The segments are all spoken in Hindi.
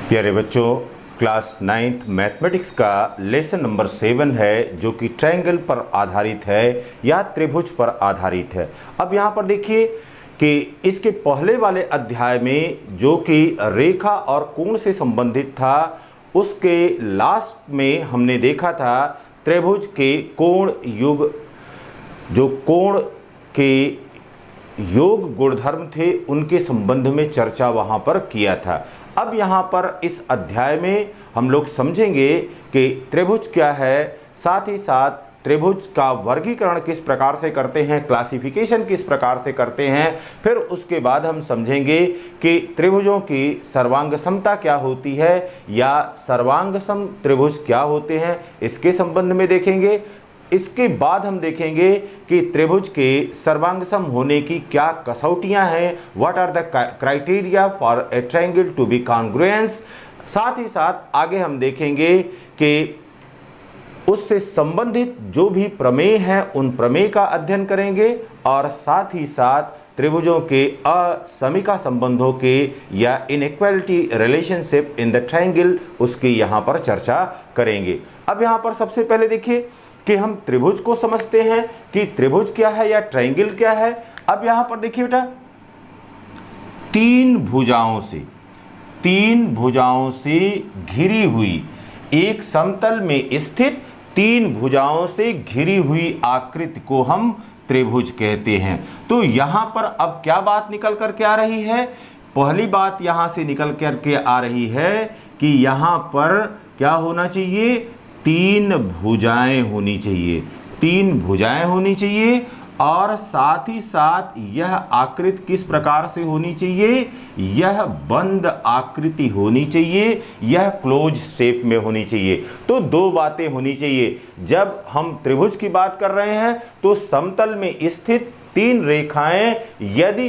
प्यारे बच्चों, क्लास 9th मैथमेटिक्स का लेसन नंबर 7 है जो कि ट्रायंगल पर आधारित है या त्रिभुज पर आधारित है। अब यहाँ पर देखिए कि इसके पहले वाले अध्याय में जो कि रेखा और कोण से संबंधित था, उसके लास्ट में हमने देखा था त्रिभुज के कोण युग, जो कोण के योग गुणधर्म थे उनके संबंध में चर्चा वहाँ पर किया था। अब यहाँ पर इस अध्याय में हम लोग समझेंगे कि त्रिभुज क्या है, साथ ही साथ त्रिभुज का वर्गीकरण किस प्रकार से करते हैं, क्लासिफिकेशन किस प्रकार से करते हैं। फिर उसके बाद हम समझेंगे कि त्रिभुजों की सर्वांग समता क्या होती है या सर्वांग सम त्रिभुज क्या होते हैं, इसके संबंध में देखेंगे। इसके बाद हम देखेंगे कि त्रिभुज के सर्वांगसम होने की क्या कसौटियां हैं, what are the criteria for a triangle to be congruence. साथ ही साथ आगे हम देखेंगे कि उससे संबंधित जो भी प्रमेय हैं उन प्रमेय का अध्ययन करेंगे और साथ ही साथ त्रिभुजों के असमिका संबंधों के या inequality relationship in the triangle, उसकी यहाँ पर चर्चा करेंगे। अब यहाँ पर सबसे पहले देखिए कि हम त्रिभुज को समझते हैं कि त्रिभुज क्या है या ट्रायंगल क्या है। अब यहां पर देखिए बेटा, तीन भुजाओं से घिरी हुई एक समतल में स्थित तीन भुजाओं से घिरी हुई आकृति को हम त्रिभुज कहते हैं। तो यहां पर अब क्या बात निकल कर के आ रही है? पहली बात यहां से निकल कर के आ रही है कि यहां पर क्या होना चाहिए, तीन भुजाएं होनी चाहिए और साथ ही साथ यह आकृति किस प्रकार से होनी चाहिए, यह बंद आकृति होनी चाहिए, यह क्लोज शेप में होनी चाहिए। तो दो बातें होनी चाहिए। जब हम त्रिभुज की बात कर रहे हैं तो समतल में स्थित तीन रेखाएं यदि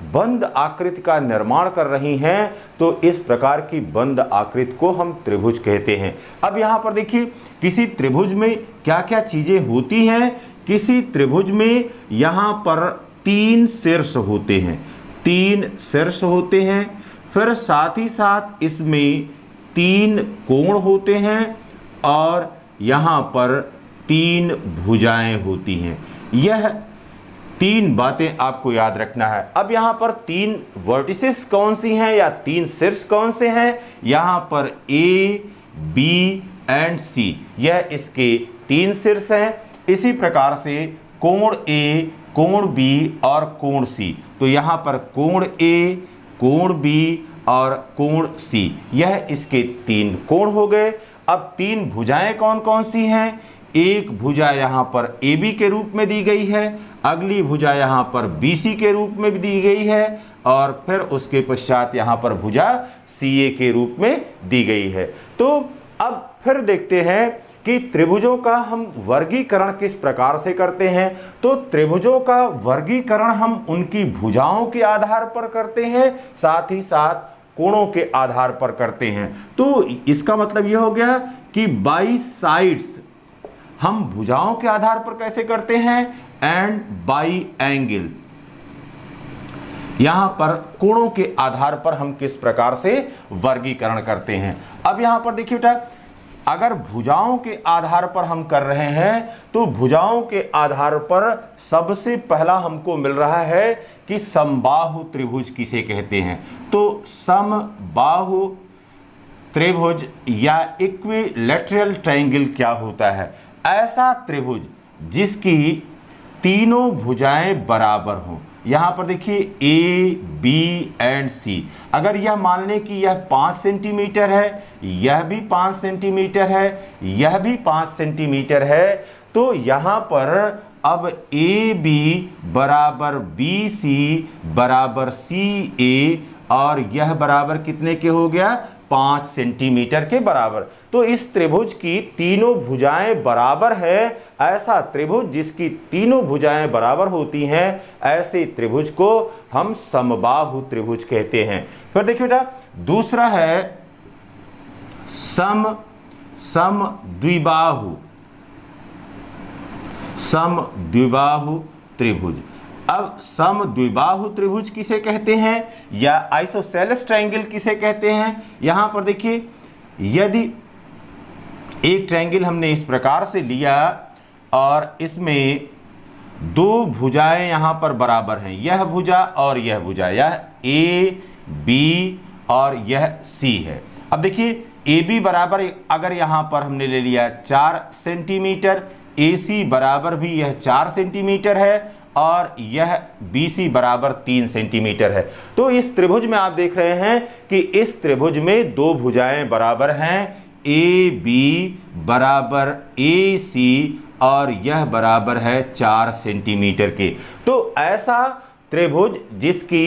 बंद आकृति का निर्माण कर रही हैं तो इस प्रकार की बंद आकृति को हम त्रिभुज कहते हैं। अब यहाँ पर देखिए किसी त्रिभुज में क्या क्या चीजें होती हैं। किसी त्रिभुज में यहाँ पर तीन शीर्ष होते हैं, फिर साथ ही साथ इसमें तीन कोण होते हैं और यहाँ पर तीन भुजाएं होती हैं। यह तीन बातें आपको याद रखना है। अब यहाँ पर तीन वर्टिसेस कौन सी हैं या तीन शीर्ष कौन से हैं? यहाँ पर A, B एंड C, यह इसके तीन शीर्ष हैं। इसी प्रकार से कोण A, कोण B और कोण C, तो यहाँ पर कोण A, कोण B और कोण C, यह इसके तीन कोण हो गए। अब तीन भुजाएं कौन कौन सी हैं? एक भुजा यहाँ पर AB के रूप में दी गई है, अगली भुजा यहाँ पर BC के रूप में भी दी गई है और फिर उसके पश्चात यहाँ पर भुजा CA के रूप में दी गई है। तो अब फिर देखते हैं कि त्रिभुजों का हम वर्गीकरण किस प्रकार से करते हैं। तो त्रिभुजों का वर्गीकरण हम उनकी भुजाओं के आधार पर करते हैं, साथ ही साथ कोणों के आधार पर करते हैं। तो इसका मतलब यह हो गया कि बाई साइड्स हम भुजाओं के आधार पर कैसे करते हैं एंड बाई एंगल, यहां पर कोणों के आधार पर हम किस प्रकार से वर्गीकरण करते हैं। अब यहां पर देखिए बेटा, अगर भुजाओं के आधार पर हम कर रहे हैं तो भुजाओं के आधार पर सबसे पहला हमको मिल रहा है कि समबाहु त्रिभुज किसे कहते हैं। तो समबाहु त्रिभुज या इक्विलैटरल ट्रायंगल क्या होता है? ऐसा त्रिभुज जिसकी तीनों भुजाएं बराबर हों। यहां पर देखिए A, B एंड C, अगर यह मान लें कि यह 5 सेंटीमीटर है, यह भी 5 सेंटीमीटर है, यह भी 5 सेंटीमीटर है, तो यहां पर अब AB बराबर BC बराबर CA और यह बराबर कितने के हो गया? 5 सेंटीमीटर के बराबर। तो इस त्रिभुज की तीनों भुजाएं बराबर है। ऐसा त्रिभुज जिसकी तीनों भुजाएं बराबर होती हैं, ऐसे त्रिभुज को हम समबाहु त्रिभुज कहते हैं। फिर देखिए बेटा, दूसरा है समद्विबाहु त्रिभुज। अब समद्विबाहु त्रिभुज किसे कहते हैं या आइसोसेलेस ट्रायंगल किसे कहते हैं? यहां पर देखिए, यदि एक ट्रायंगल हमने इस प्रकार से लिया और इसमें दो भुजाएं यहां पर बराबर हैं, यह भुजा और यह भुजा, यह ए बी और यह सी है। अब देखिए ए बी बराबर अगर यहां पर हमने ले लिया 4 सेंटीमीटर, ए सी बराबर भी यह 4 सेंटीमीटर है और यह बी सी बराबर 3 सेंटीमीटर है। तो इस त्रिभुज में आप देख रहे हैं कि इस त्रिभुज में दो भुजाएं बराबर हैं, ए बी बराबर ए सी और यह बराबर है 4 सेंटीमीटर के। तो ऐसा त्रिभुज जिसकी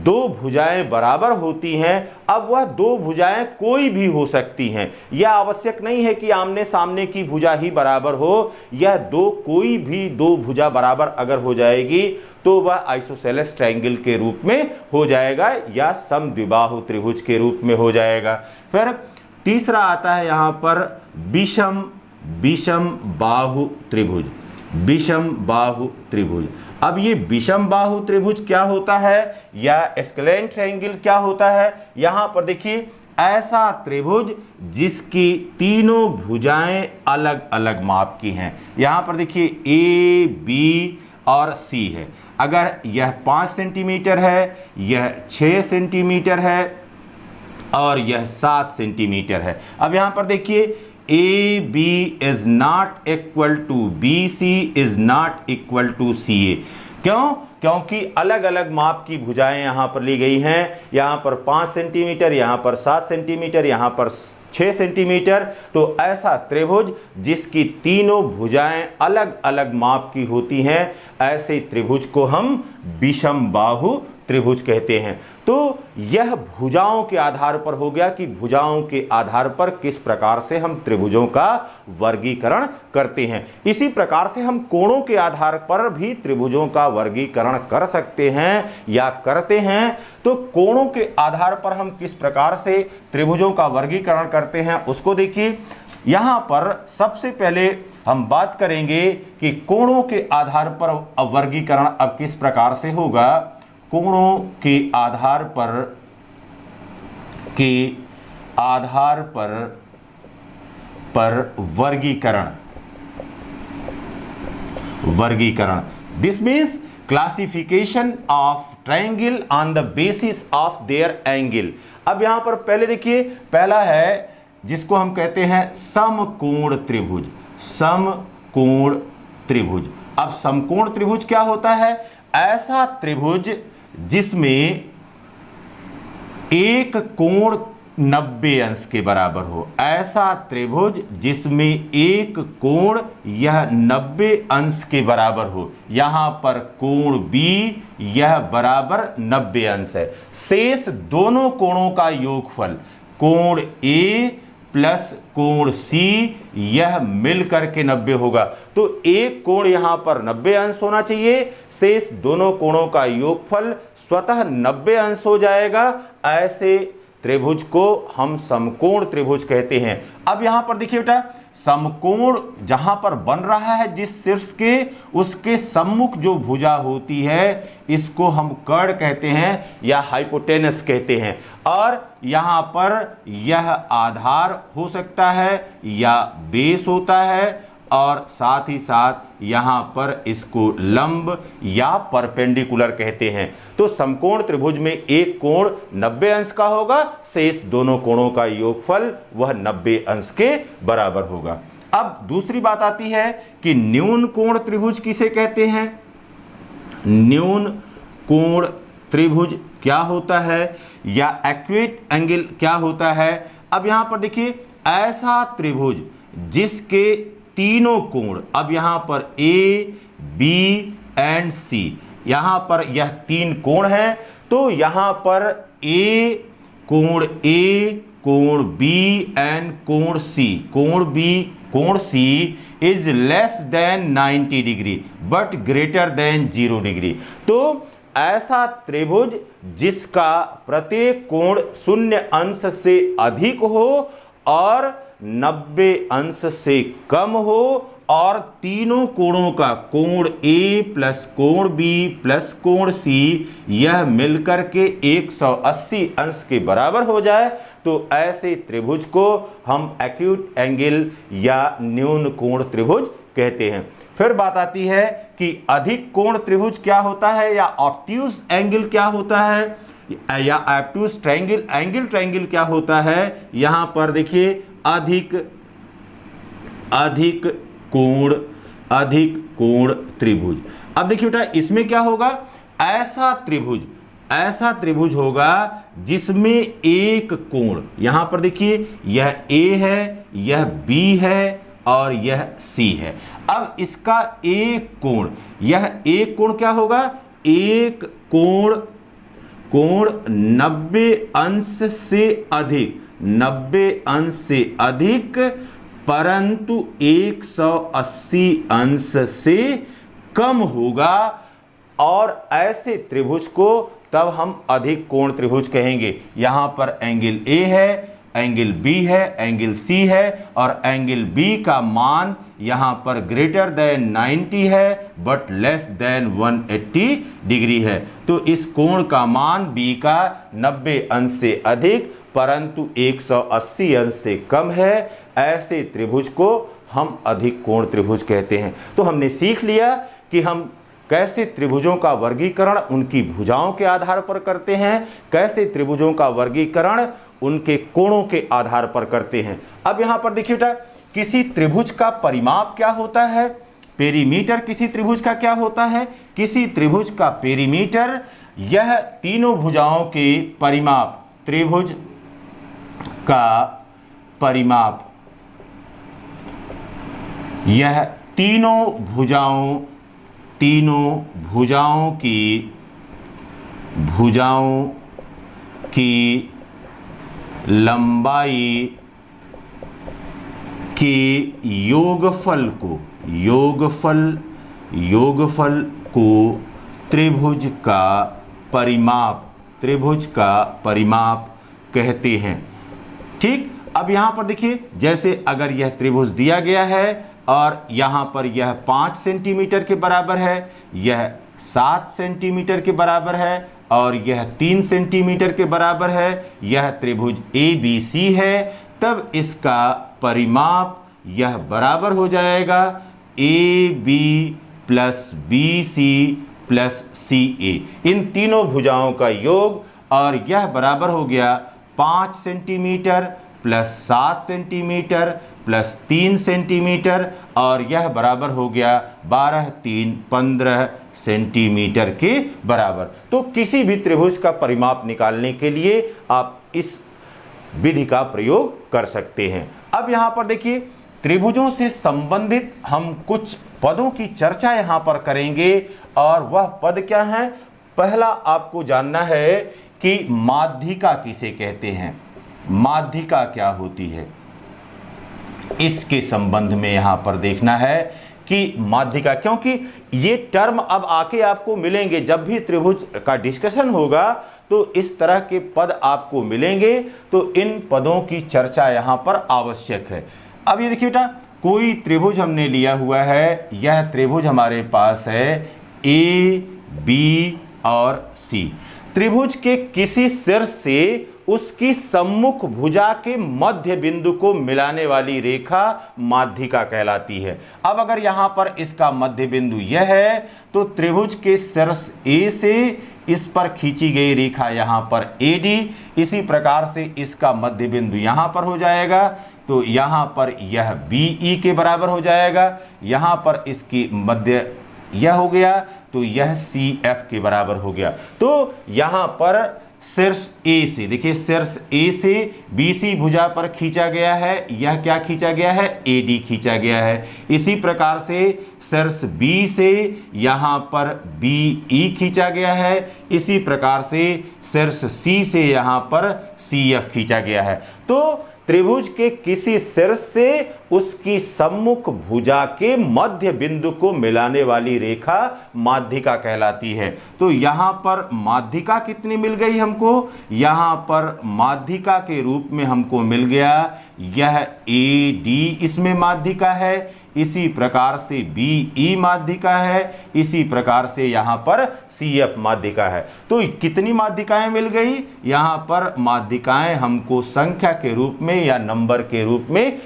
दो भुजाएं बराबर होती हैं, अब वह दो भुजाएं कोई भी हो सकती हैं, यह आवश्यक नहीं है कि आमने सामने की भुजा ही बराबर हो, यह कोई भी दो भुजा बराबर अगर हो जाएगी तो वह आइसोसेलेस ट्रायंगल के रूप में हो जाएगा या समद्विबाहु त्रिभुज के रूप में हो जाएगा। फिर तीसरा आता है यहां पर विषम बाहु त्रिभुज, विषम बाहु त्रिभुज। अब ये विषम बाहु त्रिभुज क्या होता है या स्केलेन ट्रायंगल क्या होता है? यहां पर देखिए, ऐसा त्रिभुज जिसकी तीनों भुजाएं अलग अलग माप की हैं। यहां पर देखिए ए बी और सी है, अगर यह 5 सेंटीमीटर है, यह 6 सेंटीमीटर है और यह 7 सेंटीमीटर है। अब यहां पर देखिए A B is not equal to B C is not equal to C A. क्यों? क्योंकि अलग अलग माप की भुजाएं यहां पर ली गई हैं, यहां पर 5 सेंटीमीटर, यहां पर 7 सेंटीमीटर, यहां पर 6 सेंटीमीटर। तो ऐसा त्रिभुज जिसकी तीनों भुजाएं अलग अलग माप की होती हैं, ऐसे त्रिभुज को हम विषम बाहु त्रिभुज कहते हैं। तो यह भुजाओं के आधार पर हो गया कि भुजाओं के आधार पर किस प्रकार से हम त्रिभुजों का वर्गीकरण करते हैं। इसी प्रकार से हम कोणों के आधार पर भी त्रिभुजों का वर्गीकरण कर सकते हैं या करते हैं। तो कोणों के आधार पर हम किस प्रकार से त्रिभुजों का वर्गीकरण करते हैं उसको देखिए। यहां पर सबसे पहले हम बात करेंगे कि कोणों के आधार पर वर्गीकरण अब किस प्रकार से होगा। कोणों के आधार पर वर्गीकरण this means classification of triangle on the basis of their angle. अब यहां पर पहले देखिए, पहला है जिसको हम कहते हैं समकोण त्रिभुज, समकोण त्रिभुज। अब समकोण त्रिभुज क्या होता है? ऐसा त्रिभुज जिसमें एक कोण 90 अंश के बराबर हो, ऐसा त्रिभुज जिसमें एक कोण यह 90 अंश के बराबर हो। यहां पर कोण B यह बराबर 90 अंश है। शेष दोनों कोणों का योगफल कोण A प्लस कोण C यह मिल करके 90 होगा। तो एक कोण यहां पर 90 अंश होना चाहिए, शेष दोनों कोणों का योगफल स्वतः 90 अंश हो जाएगा। ऐसे त्रिभुज को हम समकोण त्रिभुज कहते हैं। अब यहां पर देखिए बेटा, समकोण जहां पर बन रहा है जिस शीर्ष के, उसके सम्मुख जो भुजा होती है इसको हम कर्ण कहते हैं या हाइपोटेनस कहते हैं। और यहां पर यह आधार हो सकता है या बेस होता है, और साथ ही साथ यहां पर इसको लंब या परपेंडिकुलर कहते हैं। तो समकोण त्रिभुज में एक कोण 90 अंश का होगा, शेष दोनों कोणों का योगफल वह 90 अंश के बराबर होगा। अब दूसरी बात आती है कि न्यून कोण त्रिभुज किसे कहते हैं। न्यून कोण त्रिभुज क्या होता है या एक्यूट एंगल क्या होता है। अब यहां पर देखिए, ऐसा त्रिभुज जिसके तीनों कोण, अब यहां पर A, B एंड C, यहां पर यह तीन कोण है। तो यहां पर कोण A, कोण B एंड कोण C, कोण B, कोण C is less than 90 degree but greater than 0 degree. तो ऐसा त्रिभुज जिसका प्रत्येक कोण 0 अंश से अधिक हो और 90 अंश से कम हो और तीनों कोणों का कोण ए प्लस कोण बी प्लस कोण सी यह मिलकर के 180 अंश के बराबर हो जाए तो ऐसे त्रिभुज को हम एक्यूट एंगल या न्यून कोण त्रिभुज कहते हैं। फिर बात आती है कि अधिक कोण त्रिभुज क्या होता है या ऑब्ट्यूज एंगल क्या होता है या ऑब्ट्यूज ट्रायंगल क्या होता है। यहां पर देखिए अधिक कोण त्रिभुज। अब देखिए बेटा इसमें क्या होगा, ऐसा त्रिभुज होगा जिसमें एक कोण, यहां पर देखिए यह A है, यह B है और यह C है। अब इसका एक कोण, यह एक कोण क्या होगा, एक कोण 90 अंश से अधिक परंतु 180 अंश से कम होगा और ऐसे त्रिभुज को तब हम अधिक कोण त्रिभुज कहेंगे। यहां पर एंगल A है, एंगल B है, एंगल C है और एंगल B का मान यहां पर ग्रेटर देन 90 है बट लेस देन 180 डिग्री है। तो इस कोण का मान B का 90 अंश से अधिक परंतु 180 अंश से कम है। ऐसे त्रिभुज को हम अधिक कोण त्रिभुज कहते हैं। तो हमने सीख लिया कि हम कैसे त्रिभुजों का वर्गीकरण उनकी भुजाओं के आधार पर करते हैं, कैसे त्रिभुजों का वर्गीकरण उनके कोणों के आधार पर करते हैं। अब यहां पर देखिए बेटा किसी त्रिभुज का परिमाप क्या होता है, पेरीमीटर किसी त्रिभुज का क्या होता है। किसी त्रिभुज का पेरीमीटर यह तीनों भुजाओं के परिमाप, त्रिभुज का परिमाप, यह तीनों भुजाओं की लंबाई के योगफल को त्रिभुज का परिमाप कहते हैं। ठीक, अब यहां पर देखिए जैसे अगर यह त्रिभुज दिया गया है और यहां पर यह 5 सेंटीमीटर के बराबर है, यह 7 सेंटीमीटर के बराबर है और यह 3 सेंटीमीटर के बराबर है, यह त्रिभुज ABC है, तब इसका परिमाप यह बराबर हो जाएगा AB plus BC plus CA, इन तीनों भुजाओं का योग, और यह बराबर हो गया 5 centimetre plus 7 centimetre plus 3 centimetre और यह बराबर हो गया 12 3 15 सेंटीमीटर के बराबर। तो किसी भी त्रिभुज का परिमाप निकालने के लिए आप इस विधि का प्रयोग कर सकते हैं। अब यहाँ पर देखिए त्रिभुजों से संबंधित हम कुछ पदों की चर्चा यहाँ पर करेंगे और वह पद क्या हैं। पहला आपको जानना है कि माध्यिका किसे कहते हैं, माध्यिका क्या होती है, इसके संबंध में यहां पर देखना है कि माध्यिका, क्योंकि ये टर्म अब आके आपको मिलेंगे जब भी त्रिभुज का डिस्कशन होगा तो इस तरह के पद आपको मिलेंगे, तो इन पदों की चर्चा यहां पर आवश्यक है। अब ये देखिए बेटा कोई त्रिभुज हमने लिया हुआ है, यह त्रिभुज हमारे पास है A, B और C। त्रिभुज के किसी शीर्ष से उसकी सम्मुख भुजा के मध्य बिंदु को मिलाने वाली रेखा माध्यिका कहलाती है। अब अगर यहां पर इसका मध्य बिंदु यह है तो त्रिभुज के शीर्ष A से इस पर खींची गई रेखा यहां पर AD, इसी प्रकार से इसका मध्य बिंदु यहां पर हो जाएगा, तो यहां पर यह BE के बराबर हो जाएगा, यहां पर इसकी मध्य यह हो गया तो यह CF के बराबर हो गया। तो यहां पर शीर्ष A से, देखिए शीर्ष A से BC भुजा पर खींचा गया है, यह क्या खींचा गया है, AD खींचा गया है। इसी प्रकार से शीर्ष B से यहां पर BE खींचा गया है, इसी प्रकार से शीर्ष C से यहां पर CF खींचा गया है। तो त्रिभुज के किसी शीर्ष से उसकी सम्मुख भुजा के मध्य बिंदु को मिलाने वाली रेखा माध्यिका कहलाती है। तो यहां पर माध्यिका कितनी मिल गई हमको, यहां पर माध्यिका के रूप में हमको मिल गया यह AD, इसमें माध्यिका है, इसी प्रकार से BE माध्यिका है, इसी प्रकार से यहाँ पर CF माध्यिका है। तो कितनी माध्यिकाएं मिल गई? यहाँ पर माध्यिकाएं हमको संख्या के रूप में या नंबर के रूप में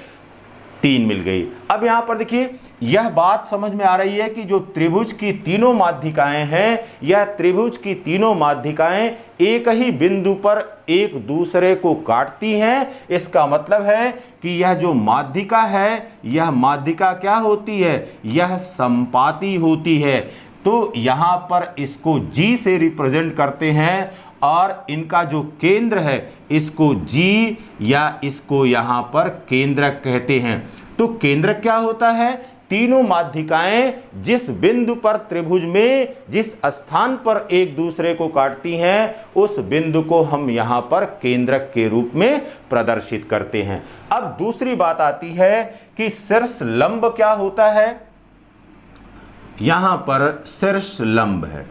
3 मिल गई। अब यहाँ पर देखिए, यह बात समझ में आ रही है कि जो त्रिभुज की तीनों माध्यिकाएं हैं, यह त्रिभुज की तीनों माध्यिकाएं एक ही बिंदु पर एक दूसरे को काटती हैं। इसका मतलब है कि यह जो माध्यिका है, यह माध्यिका क्या होती है? यह संपाती होती है। तो यहाँ पर इसको G से रिप्रेजेंट करते हैं और इनका जो केंद्र है इसको G या इसको यहाँ पर केंद्रक कहते हैं। तो केंद्रक क्या होता है? तीनों माध्यिकाएं जिस बिंदु पर त्रिभुज में जिस स्थान पर एक दूसरे को काटती हैं, उस बिंदु को हम यहाँ पर केंद्रक के रूप में प्रदर्शित करते हैं। अब दूसरी बात आती है कि शीर्ष लंब क्या होता है? यहाँ पर शीर्ष लंब है,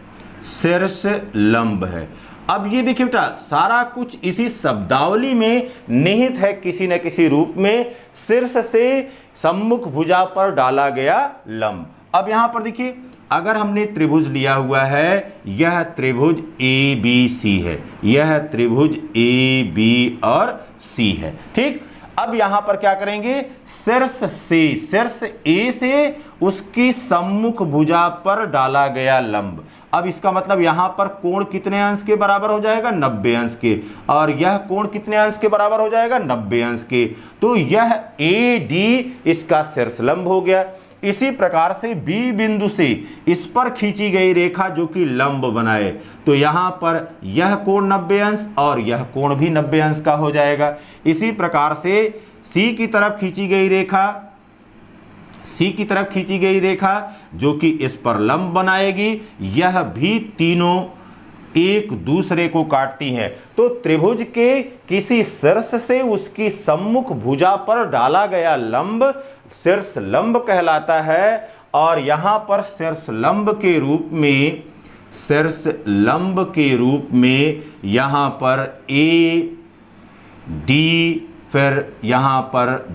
शीर्ष लंब है। अब ये देखिए बेटा, सारा कुछ इसी शब्दावली में निहित है किसी न किसी रूप में। शीर्ष से सम्मुख भुजा पर डाला गया लंब। अब यहाँ पर देखिए, अगर हमने त्रिभुज लिया हुआ है, यह त्रिभुज ABC है, यह त्रिभुज AB और C है, ठीक। अब यहाँ पर क्या करेंगे? शीर्ष A से उसकी सम्मुख भुजा पर डाला गया लंब। अब इसका मतलब यहाँ पर कोण कितने अंश के बराबर हो जाएगा? 90 अंश के। और यह कोण कितने अंश के बराबर हो जाएगा? 90 अंश के। तो यह AD इसका शीर्ष लंब हो गया। इसी प्रकार से B बिंदु से इस पर खींची गई रेखा जो कि लंब बनाए, तो यहाँ पर यह कोण 90 अंश और यह कोण भी 90 अंश का हो जाएगा। इसी प्रकार से C की तरफ खींची गई रेखा जो कि इस पर लंब बनाएगी, यह भी तीनों एक दूसरे को काटती हैं। तो त्रिभुज के किसी शीर्ष से उसकी सम्मुख भुजा पर डाला गया लंब शीर्ष लंब कहलाता है। और यहाँ पर शीर्ष लंब के रूप में यहाँ पर AD, फिर यहाँ पर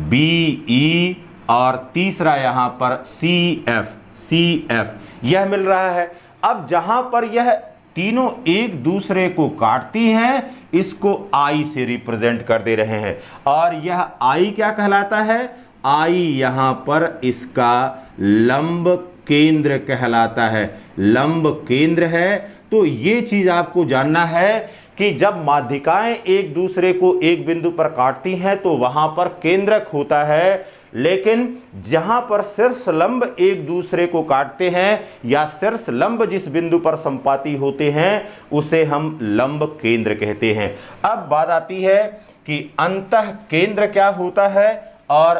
BE और तीसरा यहाँ पर CF यह मिल रहा है। अब जहाँ पर यह तीनों एक दूसरे को काटती हैं, इसको I से रिप्रेजेंट कर दे रहे हैं। और यह I क्या कहलाता है? I यहाँ पर इसका लंब केंद्र कहलाता है, लंब केंद्र है। तो ये चीज आपको जानना है कि जब माध्यिकाएं एक दूसरे को एक बिंदु पर काटती हैं तो वहां पर केंद्रक होता है, लेकिन जहां पर शीर्ष लंब एक दूसरे को काटते हैं या शीर्ष लंब जिस बिंदु पर संपाती होते हैं उसे हम लंब केंद्र कहते हैं। अब बात आती है कि अंतः केंद्र क्या होता है और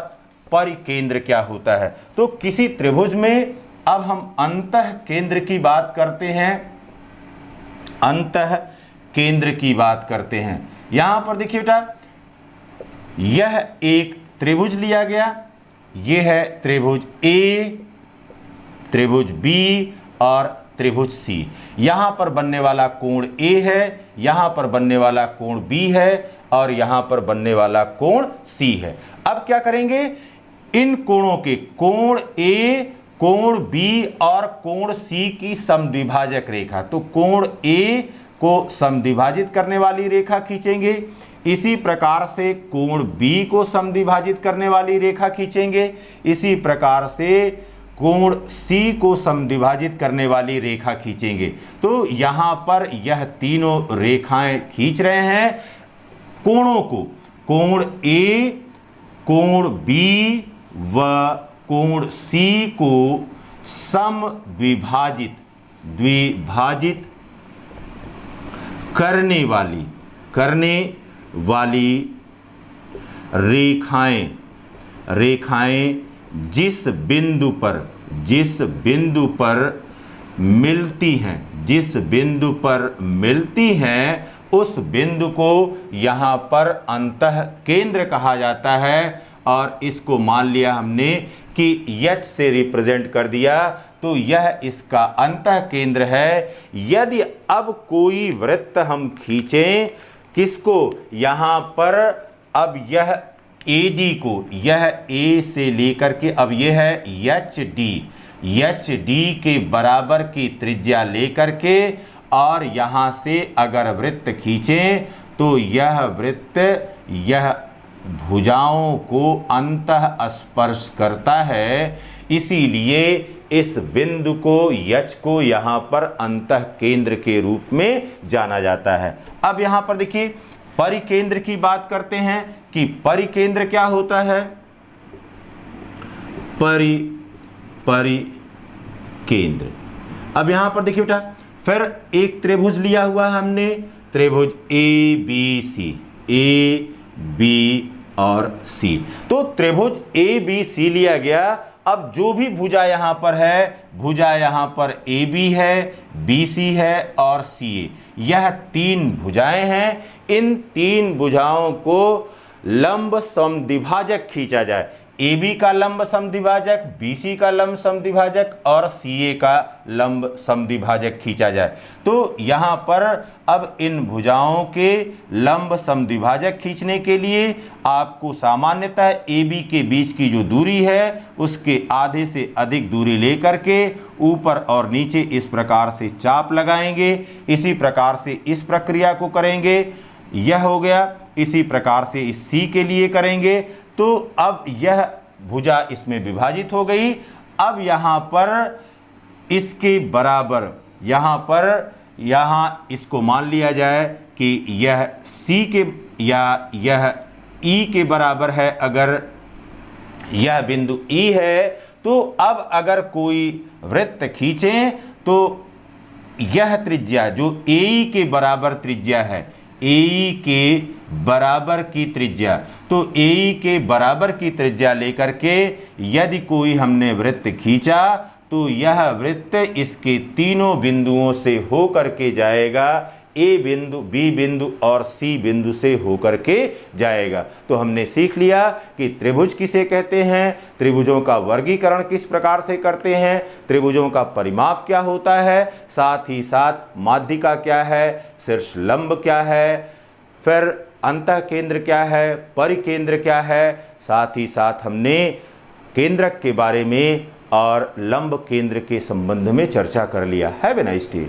परिकेंद्र क्या होता है। तो किसी त्रिभुज में अब हम अंतः केंद्र की बात करते हैं, अंतः केंद्र की बात करते हैं। यहां पर देखिए बेटा, यह एक त्रिभुज लिया गया, यह है त्रिभुज A, त्रिभुज B और त्रिभुज C। यहां पर बनने वाला कोण A है, यहां पर बनने वाला कोण B है और यहां पर बनने वाला कोण C है। अब क्या करेंगे? इन कोणों के कोण A, कोण B और कोण C की समद्विभाजक रेखा, तो कोण A को समद्विभाजित करने वाली रेखा खींचेंगे। इसी प्रकार से कोण B को समद्विभाजित करने वाली रेखा खींचेंगे। इसी प्रकार से कोण C को समद्विभाजित करने वाली रेखा खींचेंगे। तो यहाँ पर यह तीनों रेखाएं खींच रहे हैं कोणों को, कोण A, कोण B व कोण C को द्विभाजित करने वाली रेखाएं जिस बिंदु पर मिलती हैं उस बिंदु को यहाँ पर अंतः केंद्र कहा जाता है। और इसको मान लिया हमने कि H से रिप्रेजेंट कर दिया, तो यह इसका अंतः केंद्र है। यदि अब कोई वृत्त हम खींचें, किसको? यहाँ पर अब यह AD को, यह A से लेकर के, अब यह है HD के बराबर की त्रिज्या लेकर के, और यहाँ से अगर वृत्त खींचें तो यह वृत्त यह भुजाओं को अंतः स्पर्श करता है, इसीलिए इस बिंदु को यच को यहाँ पर अंतः केंद्र के रूप में जाना जाता है। अब यहाँ पर देखिए परिकेंद्र की बात करते हैं कि परिकेंद्र क्या होता है। परिकेंद्र, अब यहाँ पर देखिए बेटा, फिर एक त्रिभुज लिया हुआ है हमने, त्रिभुज ABC, A B और C। तो त्रिभुज ABC लिया गया। अब जो भी भुजा यहाँ पर है, भुजा यहाँ पर AB है, BC है और CA, यह तीन भुजाएं हैं। इन तीन भुजाओं को लंब समद्विभाजक खींचा जाए, AB का लंब समद्विभाजक, BC का लंब समद्विभाजक और CA का लंब समद्विभाजक खींचा जाए। तो यहाँ पर अब इन भुजाओं के लंब समद्विभाजक खींचने के लिए आपको सामान्यतः AB के बीच की जो दूरी है उसके आधे से अधिक दूरी लेकर के ऊपर और नीचे इस प्रकार से चाप लगाएंगे। इसी प्रकार से इस प्रक्रिया को करेंगे, यह हो गया। इसी प्रकार से इस C के लिए करेंगे। तो अब यह भुजा इसमें विभाजित हो गई। अब यहाँ पर इसके बराबर, यहाँ इसको मान लिया जाए कि यह C के या यह E के बराबर है। अगर यह बिंदु E है तो अब अगर कोई वृत्त खींचें तो यह त्रिज्या जो AE के बराबर त्रिज्या है, AE के बराबर की त्रिज्या, तो AE के बराबर की त्रिज्या लेकर के यदि कोई हमने वृत्त खींचा तो यह वृत्त इसके तीनों बिंदुओं से होकर के जाएगा, A बिंदु, B बिंदु और C बिंदु से होकर के जाएगा। तो हमने सीख लिया कि त्रिभुज किसे कहते हैं, त्रिभुजों का वर्गीकरण किस प्रकार से करते हैं, त्रिभुजों का परिमाप क्या होता है, साथ ही साथ माध्यिका क्या है, शीर्ष लंब क्या है, फिर अंतः केंद्र क्या है, परिकेंद्र क्या है, साथ ही साथ हमने केंद्रक के बारे में और लंब केंद्र के संबंध में चर्चा कर लिया। Have a nice day.